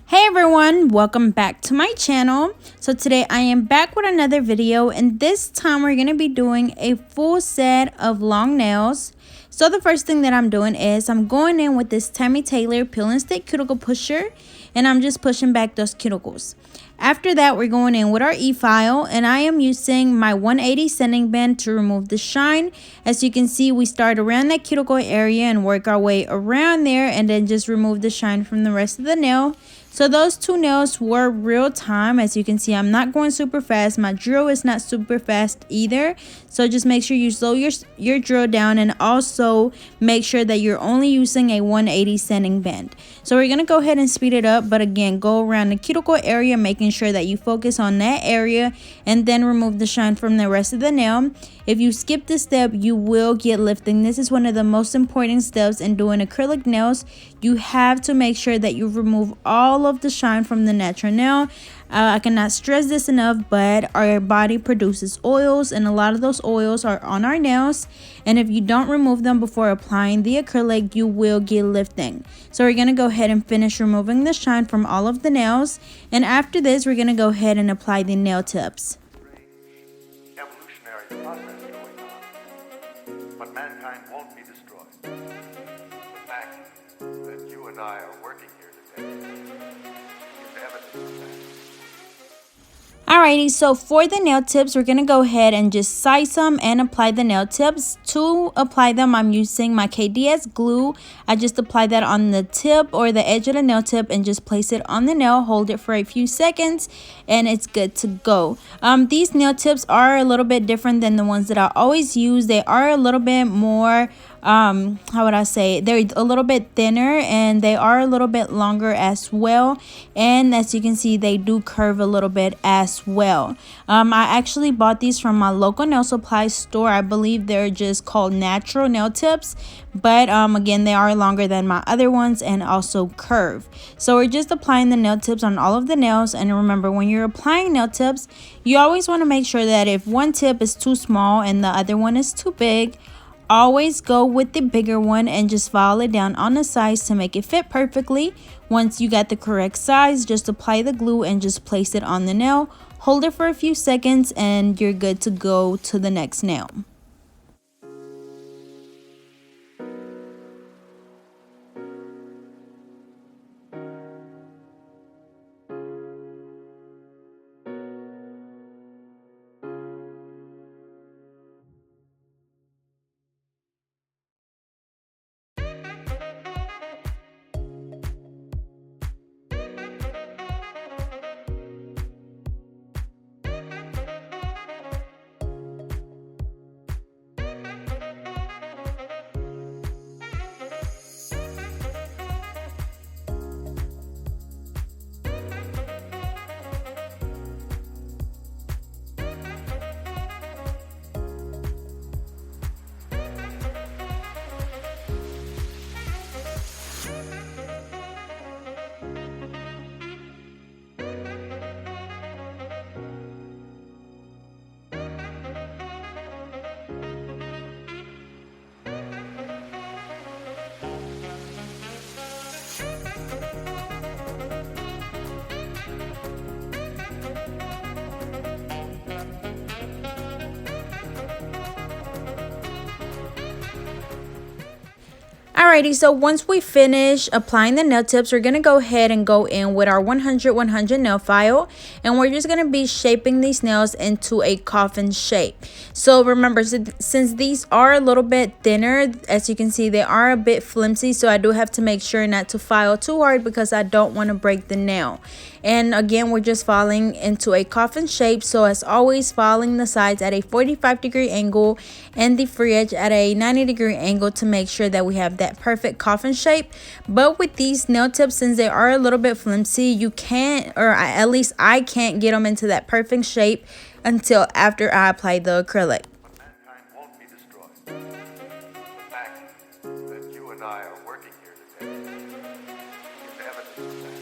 Hey everyone, welcome back to my channel. So today I am back with another video, and this time we're going to be doing a full set of long nails. So the first thing that I'm doing is I'm going in with this Tammy Taylor peel and stick cuticle pusher, and I'm just pushing back those cuticles. After that, we're going in with our e-file, and I am using my 180 sanding band to remove the shine. As you can see, we start around that cuticle area and work our way around there, and then just remove the shine from the rest of the nail. So those two nails were real time. As you can see, I'm not going super fast. My drill is not super fast either. So just make sure you slow your drill down, and also make sure that you're only using a 180 sanding band. So we're going to go ahead and speed it up. But again, go around the cuticle area, making sure that you focus on that area, and then remove the shine from the rest of the nail. If you skip this step, you will get lifting. This is one of the most important steps in doing acrylic nails. You have to make sure that you remove all of the shine from the natural nail. I cannot stress this enough, but our body produces oils, and a lot of those oils are on our nails. And if you don't remove them before applying the acrylic, you will get lifting. So we're going to go ahead and finish removing the shine from all of the nails. And after this, we're going to go ahead and apply the nail tips. Evolutionary process going on, but mankind won't be destroyed. The fact that you and I are working here today is evidence of that. Alrighty, so for the nail tips, we're going to go ahead and just size them and apply the nail tips. To apply them, I'm using my KDS glue. I just apply that on the tip or the edge of the nail tip and just place it on the nail, hold it for a few seconds, and it's good to go. These nail tips are a little bit different than the ones that I always use. They are a little bit more how would I say, they're a little bit thinner, and they are a little bit longer as well. And as you can see, they do curve a little bit as well. I actually bought these from my local nail supply store. I believe they're just called natural nail tips, but again, they are longer than my other ones and also curve. So we're just applying the nail tips on all of the nails. And remember, when you're applying nail tips, you always want to make sure that if one tip is too small and the other one is too big, always go with the bigger one and just file it down on the sides to make it fit perfectly. Once you got the correct size, just apply the glue and just place it on the nail. Hold it for a few seconds and you're good to go to the next nail. Alrighty, so once we finish applying the nail tips, we're going to go ahead and go in with our 100 nail file, and we're just going to be shaping these nails into a coffin shape. So remember, since these are a little bit thinner, as you can see, they are a bit flimsy, so I do have to make sure not to file too hard because I don't want to break the nail. And again, we're just filing into a coffin shape. So as always, filing the sides at a 45-degree angle and the free edge at a 90-degree angle to make sure that we have that perfect coffin shape. But with these nail tips, since they are a little bit flimsy, you can't, or at least I can't get them into that perfect shape until after I apply the acrylic. Mankind won't be destroyed. The fact that you and I are working here today is evidence of that.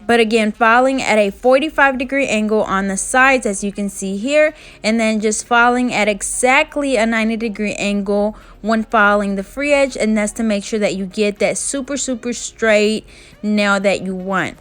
but again, filing at a 45-degree angle on the sides, as you can see here, and then just filing at exactly a 90-degree angle when filing the free edge, and that's to make sure that you get that super straight nail that you want.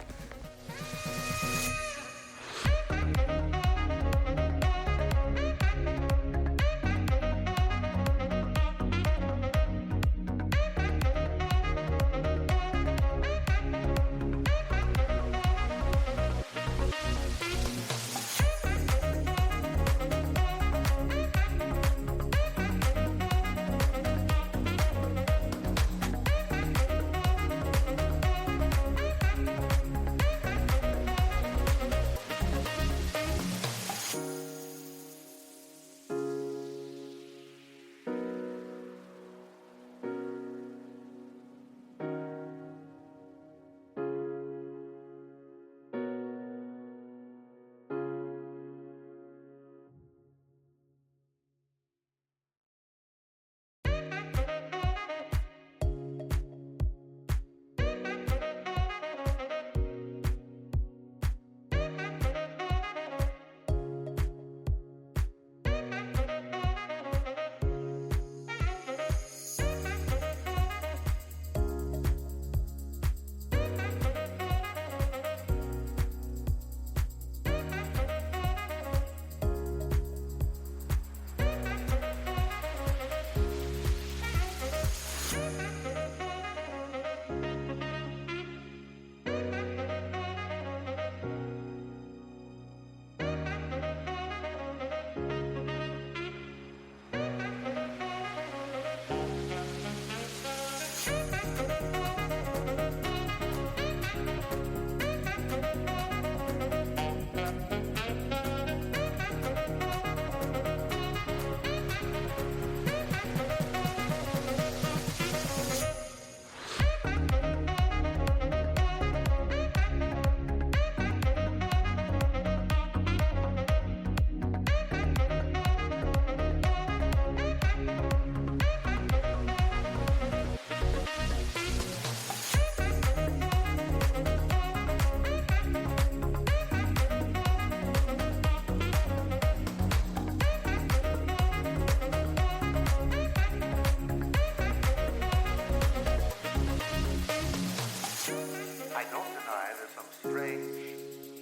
I don't deny there's some strange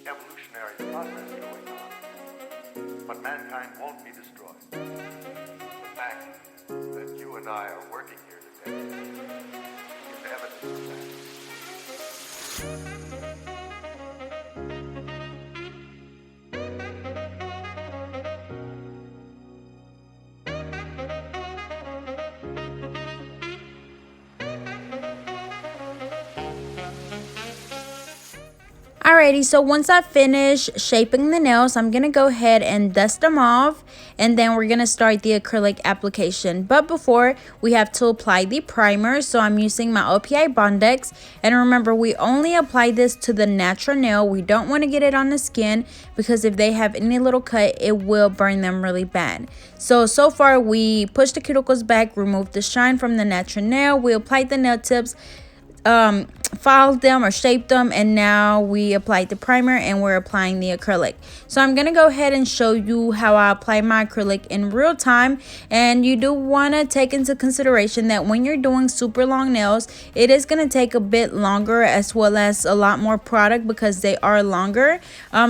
evolutionary process going on, but mankind won't be destroyed. The fact that you and I are working here today is evidence of that. Alrighty, so once I finish shaping the nails, I'm going to go ahead and dust them off, and then we're going to start the acrylic application. But before, we have to apply the primer, so I'm using my OPI Bondex. And remember, we only apply this to the natural nail. We don't want to get it on the skin, because if they have any little cut, it will burn them really bad. So far, we pushed the cuticles back, removed the shine from the natural nail. We applied the nail tips, filed them or shaped them, and now we applied the primer and we're applying the acrylic. So I'm gonna go ahead and show you how I apply my acrylic in real time. And you do want to take into consideration that when you're doing super long nails, it is going to take a bit longer, as well as a lot more product, because they are longer.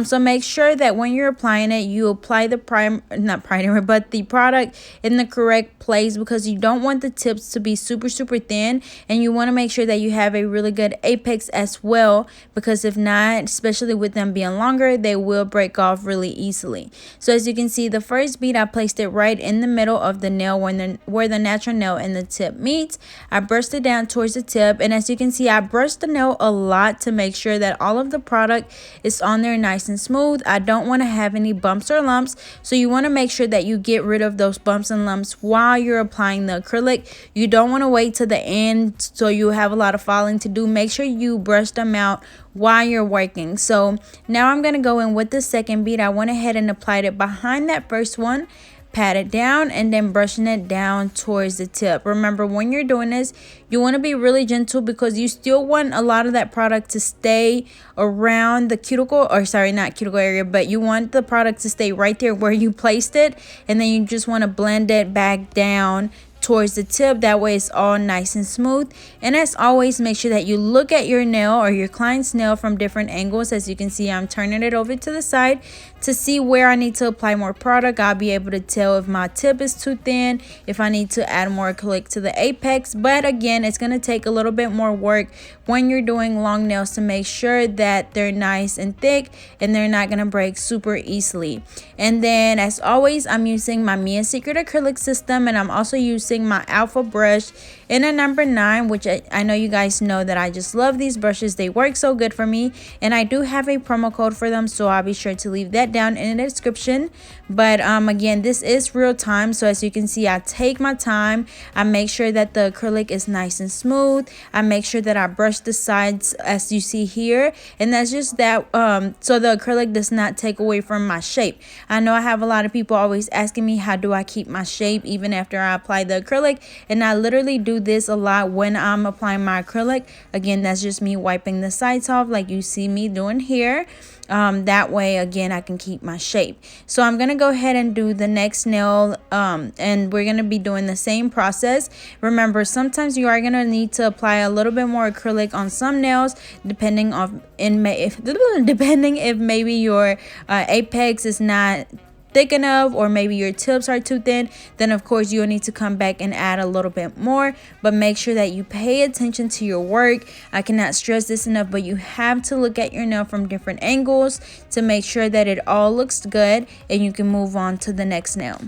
So make sure that when you're applying it, you apply the the product in the correct place, because you don't want the tips to be super thin, and you want to make sure that you have a really good apex as well, because if not, especially with them being longer, they will break off really easily. So as you can see, the first bead, I placed it right in the middle of the nail where the natural nail and the tip meets. I brushed it down towards the tip, and as you can see, I brushed the nail a lot to make sure that all of the product is on there nice and smooth. I don't want to have any bumps or lumps, so you want to make sure that you get rid of those bumps and lumps while you're applying the acrylic. You don't want to wait to the end so you have a lot of filing to do. Make sure you brush them out while you're working. So now I'm going to go in with the second bead. I went ahead and applied it behind that first one, pat it down, and then brushing it down towards the tip. Remember, when you're doing this, you want to be really gentle because you still want a lot of that product to stay around the cuticle, or sorry, not cuticle area, but you want the product to stay right there where you placed it, and then you just want to blend it back down towards the tip. That way it's all nice and smooth. And as always, make sure that you look at your nail or your client's nail from different angles. As you can see, I'm turning it over to the side to see where I need to apply more product. I'll be able to tell if my tip is too thin, if I need to add more acrylic to the apex. But again, it's going to take a little bit more work when you're doing long nails to make sure that they're nice and thick and they're not going to break super easily. And then as always, I'm using my Mia Secret acrylic system, and I'm also using my alpha brush in a number 9, which I know you guys know that I just love these brushes. They work so good for me, and I do have a promo code for them, so I'll be sure to leave that down in the description. But again, this is real time, so as you can see, I take my time. I make sure that the acrylic is nice and smooth. I make sure that I brush the sides as you see here, and that's just that so the acrylic does not take away from my shape. I know I have a lot of people always asking me, how do I keep my shape even after I apply the acrylic? And I literally do this a lot when I'm applying my acrylic. Again, that's just me wiping the sides off like you see me doing here. That way, again, I can keep my shape. So I'm gonna go ahead and do the next nail, and we're gonna be doing the same process. Remember, sometimes you are gonna need to apply a little bit more acrylic on some nails, depending if maybe your apex is not thick enough, or maybe your tips are too thin. Then of course you'll need to come back and add a little bit more, but make sure that you pay attention to your work. I cannot stress this enough, but you have to look at your nail from different angles to make sure that it all looks good and you can move on to the next nail.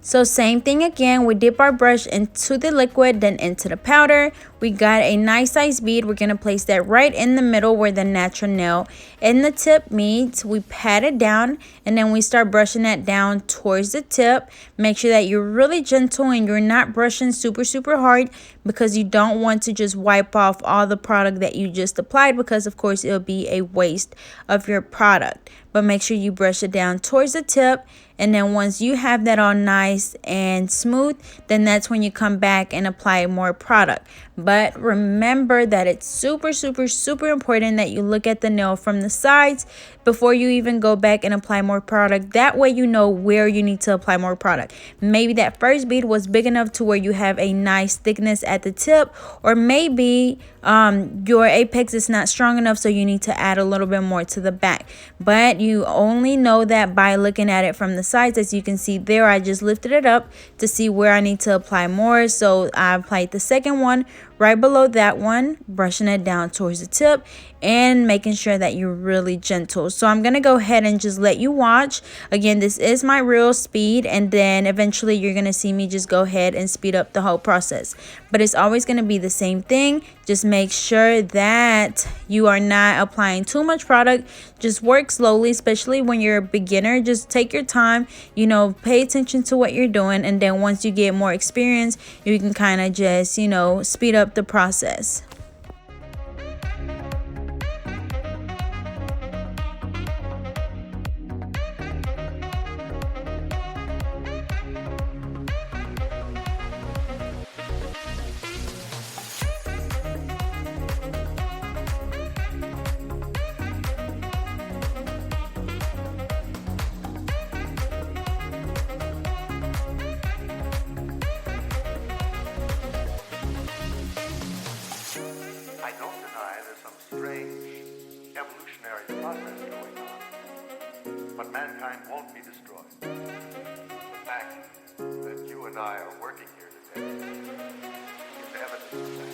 So same thing again, we dip our brush into the liquid, then into the powder. We got a nice size bead. We're going to place that right in the middle where the natural nail and the tip meets. We pat it down, and then we start brushing that down towards the tip. Make sure that you're really gentle and you're not brushing super hard, because you don't want to just wipe off all the product that you just applied, because of course it'll be a waste of your product. But make sure you brush it down towards the tip, and then once you have that all nice and smooth, then that's when you come back and apply more product. But remember that it's super important that you look at the nail from the sides before you even go back and apply more product. That way you know where you need to apply more product. Maybe that first bead was big enough to where you have a nice thickness at the tip, or maybe your apex is not strong enough, so you need to add a little bit more to the back. But you only know that by looking at it from the sides. As you can see there, I just lifted it up to see where I need to apply more. So I applied the second one right below that one, brushing it down towards the tip and making sure that you're really gentle. So I'm gonna go ahead and just let you watch. Again, this is my real speed, and then eventually you're gonna see me just go ahead and speed up the whole process. But it's always gonna be the same thing. Just make sure that you are not applying too much product. Just work slowly, especially when you're a beginner. Just take your time, you know, pay attention to what you're doing, and then once you get more experience, you can kind of just, you know, speed up the process. I don't deny there's some strange evolutionary process going on, but mankind won't be destroyed. The fact that you and I are working here today is evidence of that.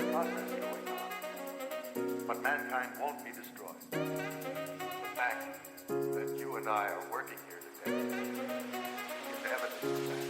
process going on, but mankind won't be destroyed. The fact that you and I are working here today is evidence of that.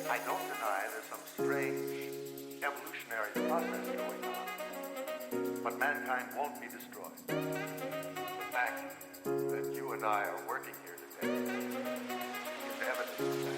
I don't deny there's some strange evolutionary process going on, but mankind won't be destroyed. The fact that you and I are working here today is evidence of that.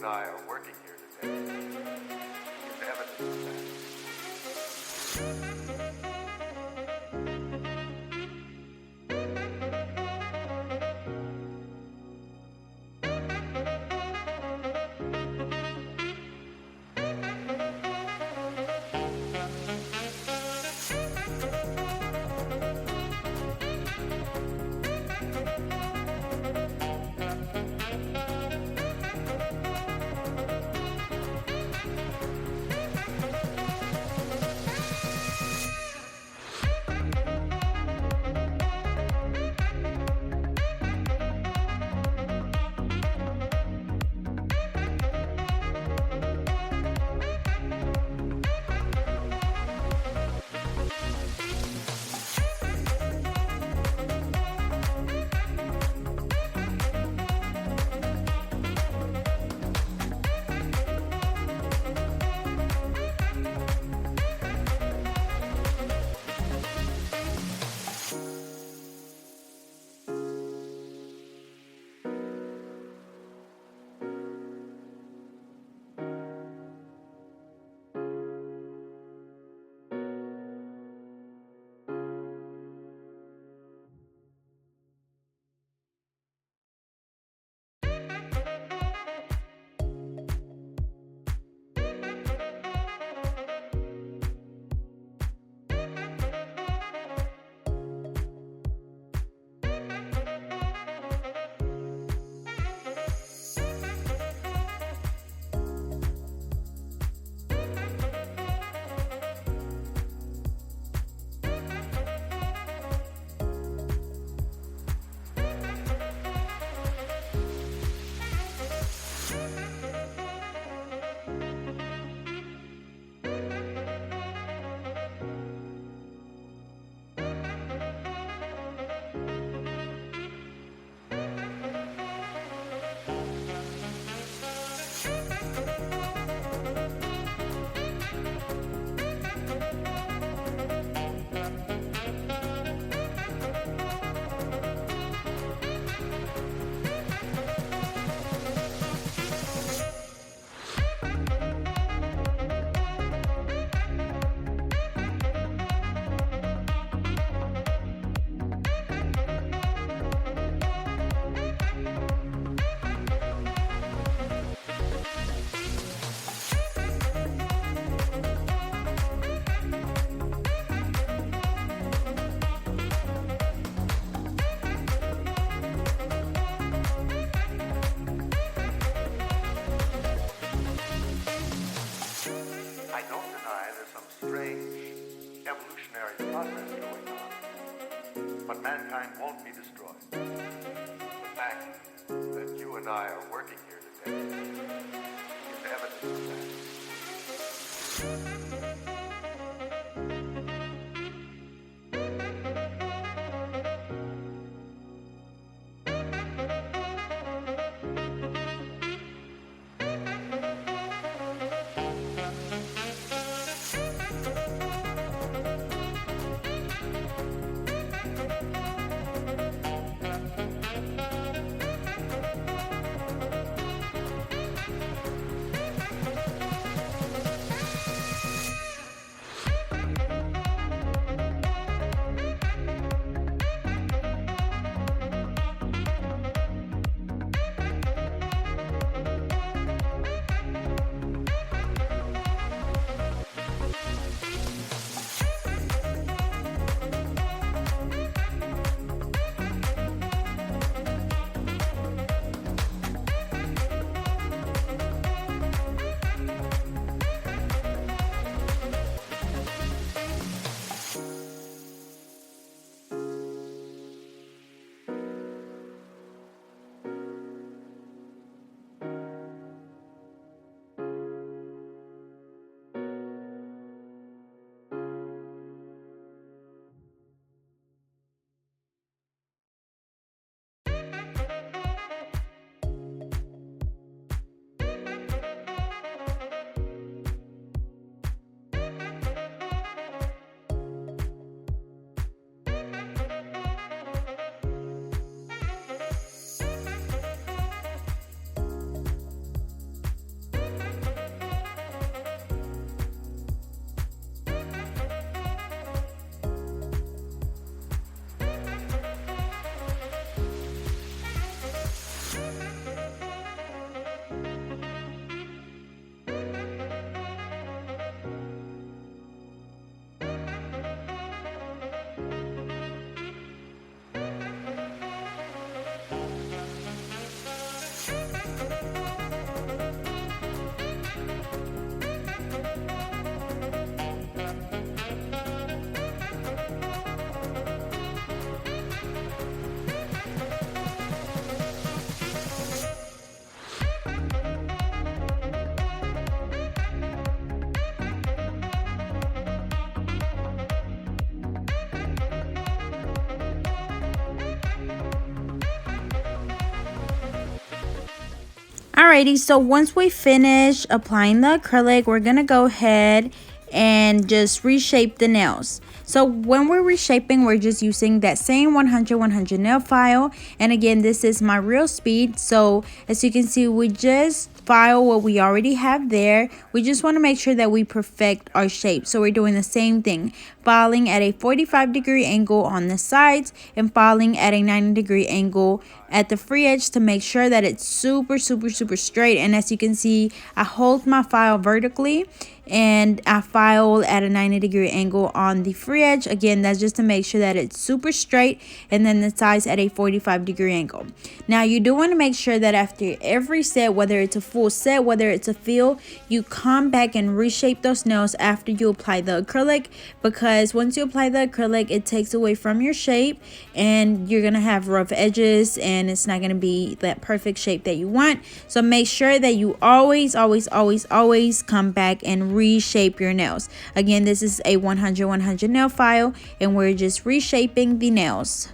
and I are working here today is evidence of that. I don't deny there's some strange evolutionary process going on, but mankind won't be destroyed. The fact that you and I are working here today is evidence of that. Alrighty, so once we finish applying the acrylic, we're gonna go ahead and just reshape the nails. So when we're reshaping, we're just using that same 100 nail file, and again, this is my real speed. So as you can see, we just file what we already have there. We just want to make sure that we perfect our shape. So we're doing the same thing, filing at a 45-degree angle on the sides and filing at a 90-degree angle at the free edge to make sure that it's super straight. And as you can see, I hold my file vertically and I file at a 90-degree angle on the free edge. Again, that's just to make sure that it's super straight, and then the sides at a 45-degree angle. Now you do want to make sure that after every set, whether it's a full set, whether it's a fill, you come back and reshape those nails after you apply the acrylic, because once you apply the acrylic, it takes away from your shape and you're gonna have rough edges and it's not gonna be that perfect shape that you want. So make sure that you always come back and reshape your nails. Again, this is a 100 nail file and we're just reshaping the nails.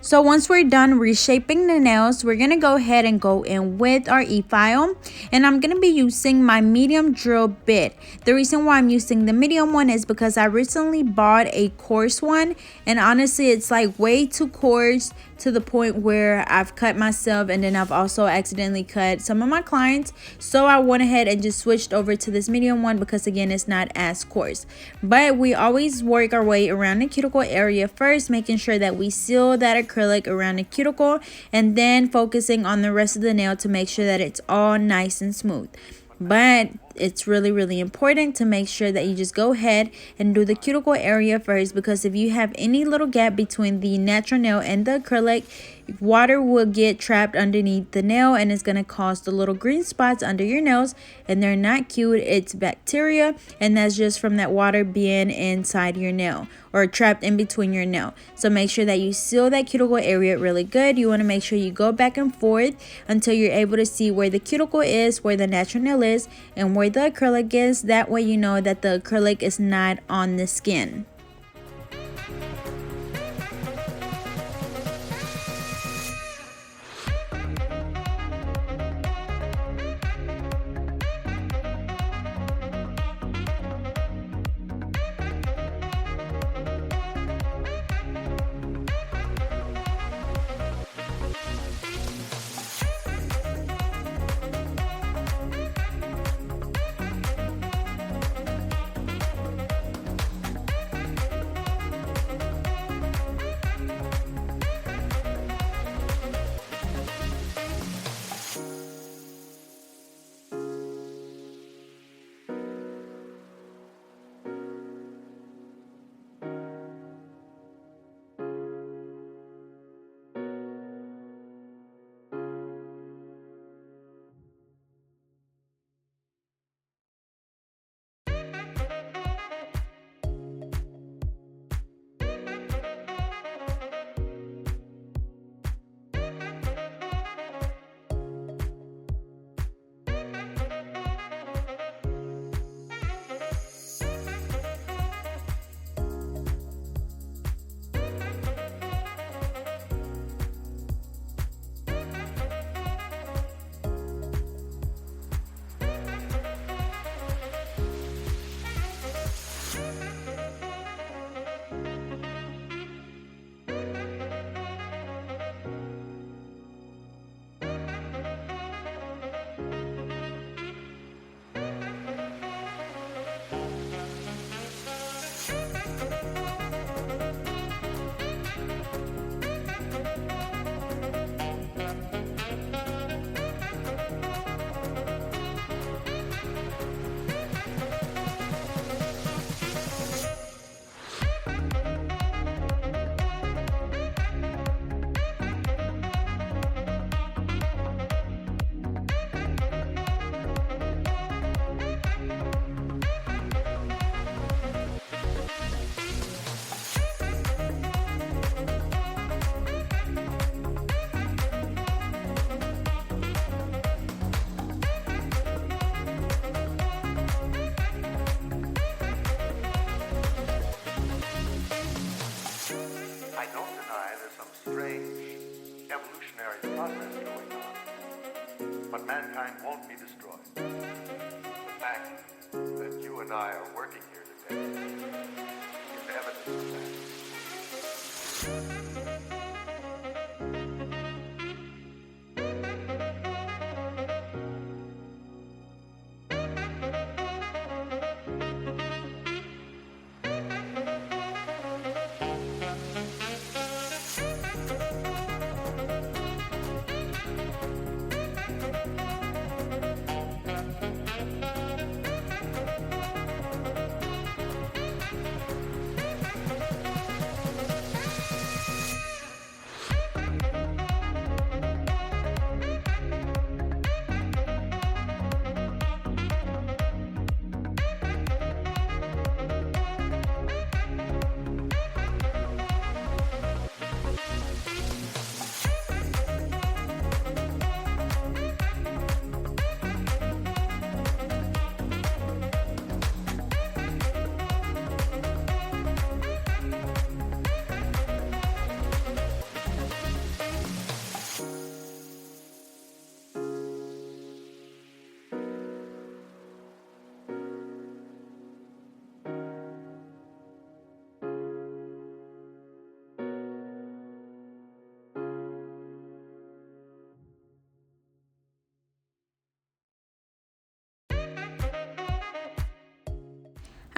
So once we're done reshaping the nails, we're going to go ahead and go in with our e-file. And I'm going to be using my medium drill bit. The reason why I'm using the medium one is because I recently bought a coarse one. And honestly, it's like way too coarse to the point where I've cut myself, and then I've also accidentally cut some of my clients. So I went ahead and just switched over to this medium one because again, it's not as coarse. But we always work our way around the cuticle area first, making sure that we seal that acrylic around the cuticle, and then focusing on the rest of the nail to make sure that it's all nice and smooth. But it's really important to make sure that you just go ahead and do the cuticle area first, because if you have any little gap between the natural nail and the acrylic, water will get trapped underneath the nail and it's going to cause the little green spots under your nails, and they're not cute. It's bacteria, and that's just from that water being inside your nail or trapped in between your nail. So make sure that you seal that cuticle area really good. You want to make sure you go back and forth until you're able to see where the cuticle is, where the natural nail is, and where the acrylic is. That way you know that the acrylic is not on the skin. process going on. But mankind won't be destroyed. The fact that you and I are working here today is evidence of that.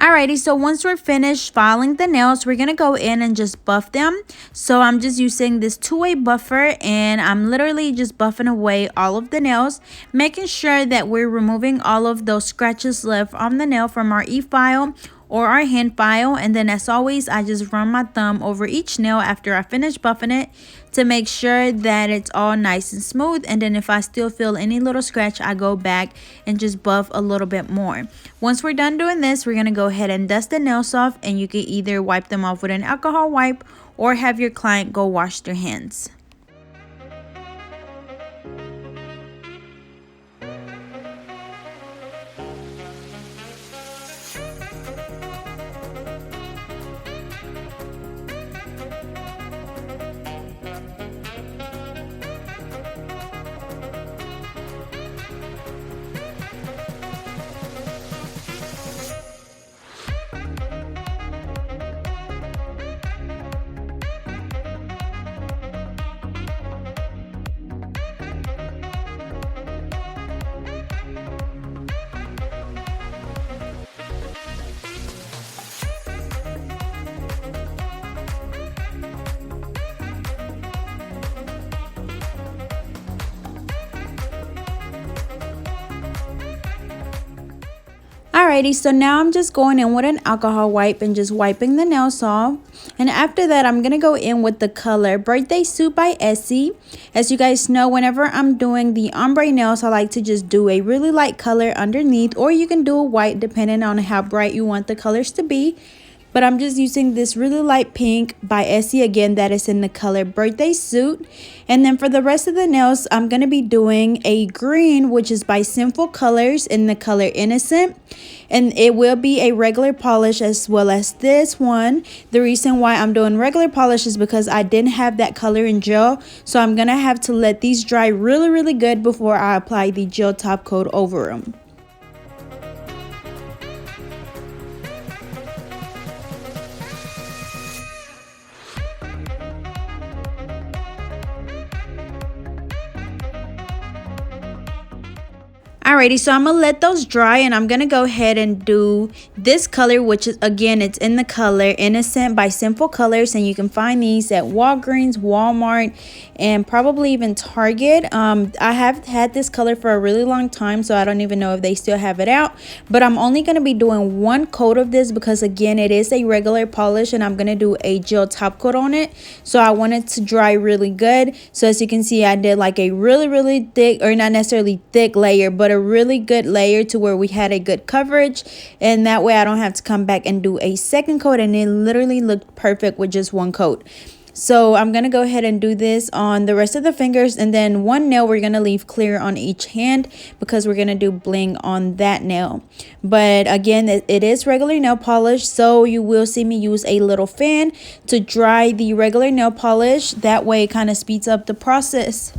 Alrighty, so once we're finished filing the nails, we're going to go in and just buff them. So I'm just using this two-way buffer and I'm literally just buffing away all of the nails, making sure that we're removing all of those scratches left on the nail from our e-file or our hand file. And then as always, I just run my thumb over each nail after I finish buffing it to make sure that it's all nice and smooth. And then if I still feel any little scratch, I go back and just buff a little bit more. Once we're done doing this, we're going to go ahead and dust the nails off, and you can either wipe them off with an alcohol wipe or have your client go wash their hands. Alrighty, so now I'm just going in with an alcohol wipe and just wiping the nails off. And after that, I'm going to go in with the color Birthday Suit by Essie. As you guys know, whenever I'm doing the ombre nails, I like to just do a really light color underneath, or you can do a white depending on how bright you want the colors to be. But I'm just using this really light pink by Essie, again, that is in the color Birthday Suit. And then for the rest of the nails, I'm going to be doing a green, which is by Sinful Colors in the color Innocent. And it will be a regular polish as well as this one. The reason why I'm doing regular polish is because I didn't have that color in gel. So I'm going to have to let these dry really good before I apply the gel top coat over them. Alrighty, so I'm going to let those dry, and I'm going to go ahead and do this color, which is, again, it's in the color Innocent by Sinful Colors, and you can find these at Walgreens, Walmart, and probably even Target. I have had this color for a really long time, so I don't even know if they still have it out, but I'm only going to be doing one coat of this because, again, it is a regular polish, and I'm going to do a gel top coat on it, so I want it to dry really good. So as you can see, I did like a really thick, or not necessarily thick layer, but a really good layer to where we had a good coverage, and that way I don't have to come back and do a second coat, and it literally looked perfect with just one coat. So I'm going to go ahead and do this on the rest of the fingers, and then one nail we're going to leave clear on each hand because we're going to do bling on that nail. But again, it is regular nail polish, so you will see me use a little fan to dry the regular nail polish. That way it kind of speeds up the process.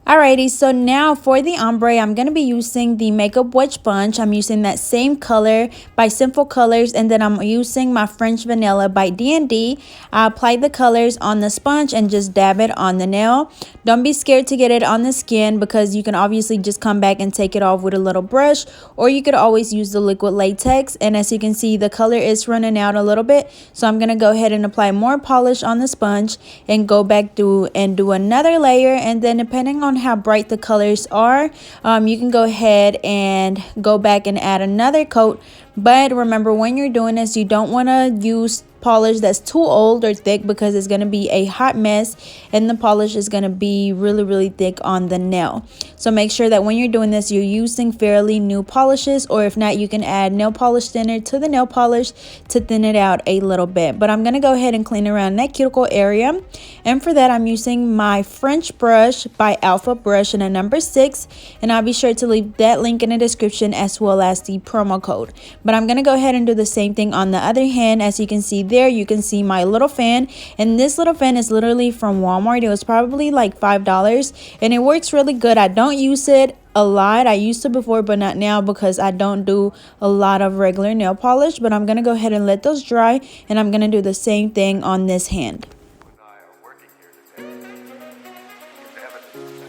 Alrighty, so now for the ombre, I'm going to be using the Makeup Wedge sponge. I'm using that same color by Simple Colors, and then I'm using my French Vanilla by D&D. I apply the colors on the sponge and just dab it on the nail. Don't be scared to get it on the skin because you can obviously just come back and take it off with a little brush, or you could always use the liquid latex. And as you can see, the color is running out a little bit, so I'm going to go ahead and apply more polish on the sponge and go back through and do another layer. And then depending on how bright the colors are, you can go ahead and go back and add another coat. But remember, when you're doing this, you don't want to use polish that's too old or thick because it's going to be a hot mess and the polish is going to be really thick on the nail. So make sure that when you're doing this, you're using fairly new polishes, or if not, you can add nail polish thinner to the nail polish to thin it out a little bit. But I'm going to go ahead and clean around that cuticle area, and for that I'm using my French brush by Alpha Brush in a number 6, and I'll be sure to leave that link in the description as well as the promo code. But I'm going to go ahead and do the same thing on the other hand. As you can see there, you can see my little fan, and this little fan is literally from Walmart. It was probably like $5 and it works really good. I don't use it a lot. I used to before, but not now because I don't do a lot of regular nail polish. But I'm going to go ahead and let those dry, and I'm going to do the same thing on this hand. You and I are working here today. It's evidence of that.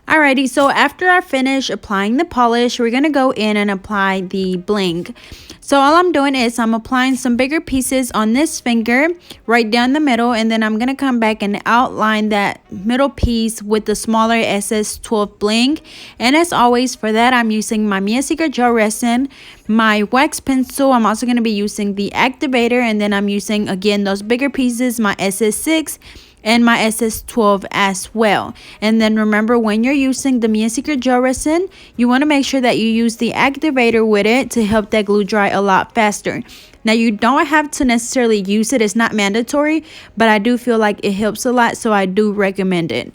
Alrighty, so after I finish applying the polish, we're going to go in and apply the bling. So all I'm doing is I'm applying some bigger pieces on this finger right down the middle, and then I'm going to come back and outline that middle piece with the smaller SS12 bling. And as always, for that I'm using my Mia Secret gel resin, my wax pencil. I'm also going to be using the activator, and then I'm using again those bigger pieces, my SS6 and my SS12 as well. And then remember, when you're using the Mia Secret gel resin, you want to make sure that you use the activator with it to help that glue dry a lot faster. Now you don't have to necessarily use it, it's not mandatory, but I do feel like it helps a lot, so I do recommend it.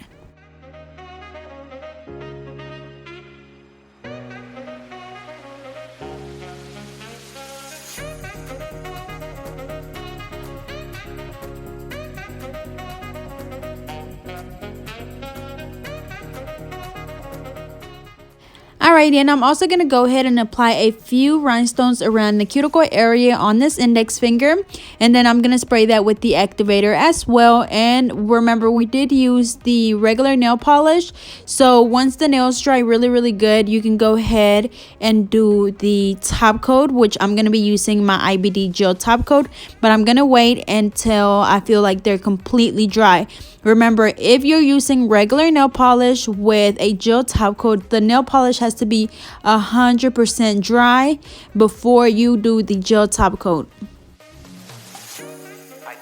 Alrighty, and I'm also going to go ahead and apply a few rhinestones around the cuticle area on this index finger, and then I'm going to spray that with the activator as well. And remember, we did use the regular nail polish, so once the nails dry really good, you can go ahead and do the top coat, which I'm going to be using my IBD gel top coat, but I'm going to wait until I feel like they're completely dry. Remember, if you're using regular nail polish with a gel top coat, the nail polish has to be 100% dry before you do the gel top coat. I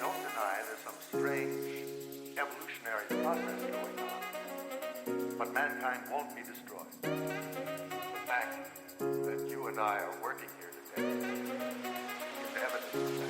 don't deny there's some strange evolutionary process going on, but mankind won't be destroyed. The fact that you and I are working here today is evidence of that.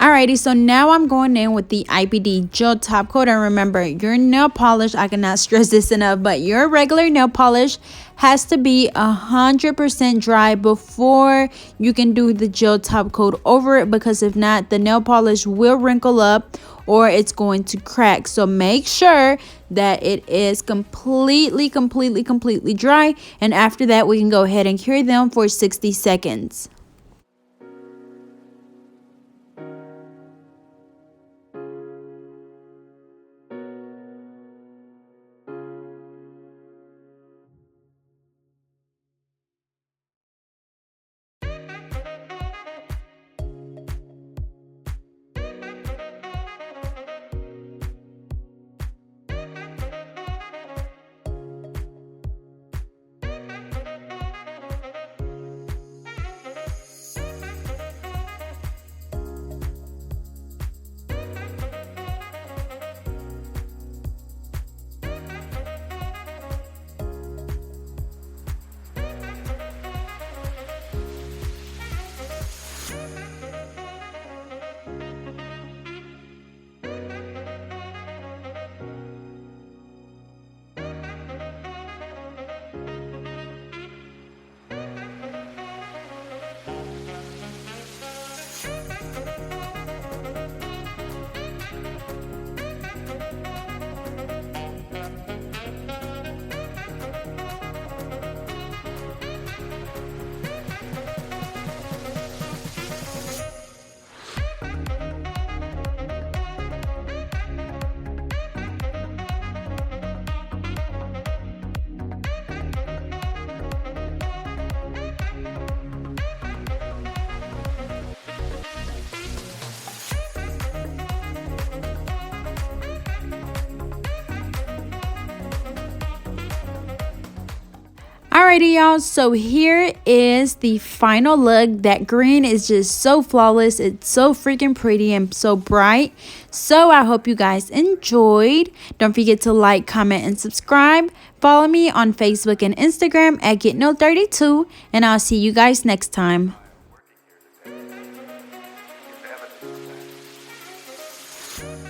Alrighty, so now I'm going in with the IPD gel top coat. And remember, your nail polish, I cannot stress this enough, but your regular nail polish has to be 100% dry before you can do the gel top coat over it, because if not, the nail polish will wrinkle up or it's going to crack. So make sure that it is completely dry, and after that we can go ahead and cure them for 60 seconds. Alrighty, y'all, so here is the final look. That green is just so flawless. It's so freaking pretty and so bright. So I hope you guys enjoyed. Don't forget to like, comment, and subscribe. Follow me on Facebook and Instagram at GetNo32, and I'll see you guys next time. Working here today is evidence of that.